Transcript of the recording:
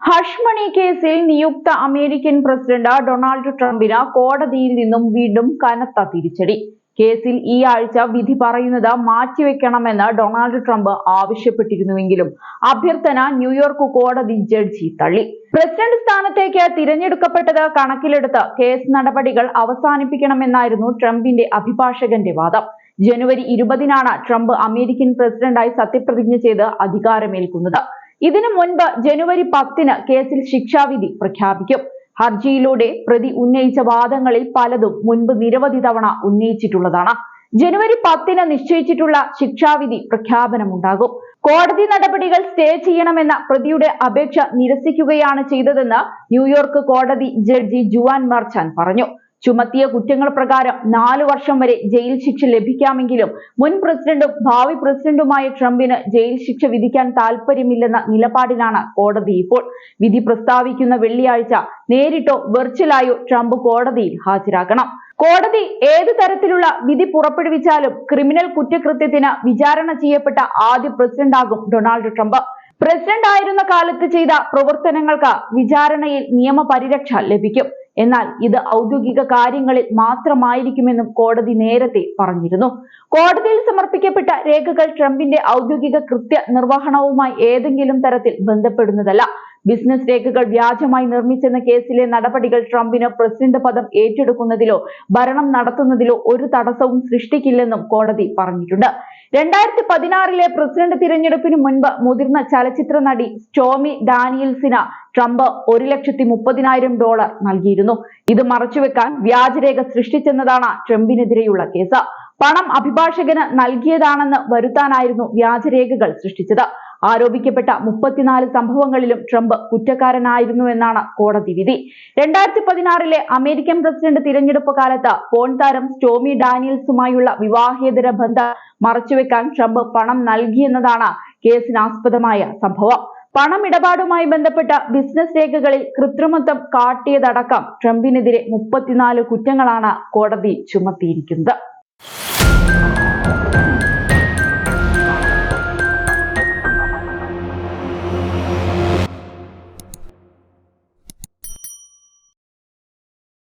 Hush മണി കേസിൽ നിയുക്ത American president Donald ട്രംപിന് കോടതിയിൽ നിന്നും വീണ്ടും കനത്ത തിരിച്ചടി. കേസിൽ ഈ ആഴ്ച വിധി പറയുന്നത് മാറ്റിവെക്കണമെന്ന് ഡൊണാൾഡ് ട്രംപ് ആവശ്യപ്പെട്ടിരുന്നുവെങ്കിലും അഭ്യർത്ഥന ന്യൂയോർക്ക് കോടതി ജഡ്ജി തള്ളി. പ്രസിഡന്റ് സ്ഥാനത്തേക്ക് തിരഞ്ഞെടുക്കപ്പെട്ടത് കണക്കിലെടുത്ത് കേസ് നടപടികൾ അവസാനിപ്പിക്കണമെന്നായിരുന്നു ട്രംപിന്റെ അഭിഭാഷകന്റെ വാദം. ജനുവരി 20-നാണ് ട്രംപ് അമേരിക്കൻ പ്രസിഡന്റായി സത്യപ്രതിജ്ഞ ചെയ്ത് അധികാരമേൽക്കുന്നത്. ഇതിനു മുൻപ് ജനുവരി 10-ന് കേസിൽ ശിക്ഷാവിധി പ്രഖ്യാപിക്കും. ഹർജിയിലൂടെ പ്രതി ഉന്നയിച്ച വാദങ്ങളിൽ പലതും മുൻപ് നിരവധി തവണ ഉന്നയിച്ചിട്ടുള്ളതാണ്. ജനുവരി 10-ന് നിശ്ചയിച്ചിട്ടുള്ള ശിക്ഷാവിധി പ്രഖ്യാപനമുണ്ടാകും. കോടതി നടപടികൾ സ്റ്റേ ചെയ്യണമെന്ന പ്രതിയുടെ അപേക്ഷ നിരസിക്കുകയാണ് ചെയ്തതെന്ന് ന്യൂയോർക്ക് കോടതി ജഡ്ജി ജുവാൻ മെർച്ചാൻ പറഞ്ഞു. ചുമത്തിയ കുറ്റങ്ങൾ പ്രകാരം 4 വർഷം വരെ ജയിൽ ശിക്ഷ ലഭിക്കാമെങ്കിലും മുൻ പ്രസിഡന്റും ഭാവി പ്രസിഡന്റുമായ ട്രംപിന് ജയിൽ ശിക്ഷ വിധിക്കാൻ താൽപര്യമില്ലെന്ന നിലപാടിലാണ് കോടതി ഇപ്പോൾ. വിധി പ്രസ്താവിക്കുന്ന വെള്ളിയാഴ്ച നേരിട്ടോ വെർച്വലായോ ട്രംപ് കോടതിയിൽ ഹാജരാകണം. കോടതി ഏത് തരത്തിലുള്ള വിധി പുറപ്പെടുവിച്ചാലും ക്രിമിനൽ കുറ്റകൃത്യത്തിന് വിചാരണ ചെയ്യപ്പെട്ട ആദ്യ പ്രസിഡന്റാകും ഡൊണാൾഡ് ട്രംപ്. പ്രസിഡന്റ് ആയിരുന്ന കാലത്ത് ചെയ്ത പ്രവർത്തനങ്ങൾക്ക് വിചാരണയിൽ നിയമപരിരക്ഷ ലഭിക്കും. എന്നാൽ ഇത് ഔദ്യോഗിക കാര്യങ്ങളിൽ മാത്രമായിരിക്കുമെന്നും കോടതി നേരത്തെ പറഞ്ഞിരുന്നു. കോടതിയിൽ സമർപ്പിക്കപ്പെട്ട രേഖകൾ ട്രംപിന്റെ ഔദ്യോഗിക കൃത്യ നിർവഹണവുമായി ഏതെങ്കിലും തരത്തിൽ ബന്ധപ്പെടുന്നതല്ല. ബിസിനസ് രേഖകൾ വ്യാജമായി നിർമ്മിച്ചെന്ന കേസിലെ നടപടികൾ ട്രംപിന് പ്രസിഡന്റ് പദം ഏറ്റെടുക്കുന്നതിലോ ഭരണം നടത്തുന്നതിലോ ഒരു തടസ്സവും സൃഷ്ടിക്കില്ലെന്നും കോടതി പറഞ്ഞിട്ടുണ്ട്. 2016-ലെ പ്രസിഡന്റ് തിരഞ്ഞെടുപ്പിന് മുൻപ് മുതിർന്ന ചലച്ചിത്ര നടി സ്റ്റോമി ഡാനിയൽസിന് ട്രംപ് $130,000 നൽകിയിരുന്നു. ഇത് മറച്ചുവെക്കാൻ വ്യാജരേഖ സൃഷ്ടിച്ചെന്നതാണ് ട്രംപിനെതിരെയുള്ള കേസ്. പണം അഭിഭാഷകന് നൽകിയതാണെന്ന് വരുത്താനായിരുന്നു വ്യാജരേഖകൾ സൃഷ്ടിച്ചത്. ആരോപിക്കപ്പെട്ട 34 സംഭവങ്ങളിലും ട്രംപ് കുറ്റക്കാരനായിരുന്നുവെന്നാണ് കോടതി വിധി. 2016-ലെ അമേരിക്കൻ പ്രസിഡന്റ് തിരഞ്ഞെടുപ്പ് കാലത്ത് പോൺ താരം സ്റ്റോമി ഡാനിയൽസുമായുള്ള വിവാഹേതര ബന്ധം മറച്ചുവെക്കാൻ ട്രംപ് പണം നൽകിയെന്നതാണ് കേസിനാസ്പദമായ സംഭവം. പണമിടപാടുമായി ബന്ധപ്പെട്ട ബിസിനസ് രേഖകളിൽ കൃത്രിമത്വം കാട്ടിയതടക്കം ട്രംപിനെതിരെ 34 കുറ്റങ്ങളാണ് കോടതി ചുമത്തിയിരിക്കുന്നത്.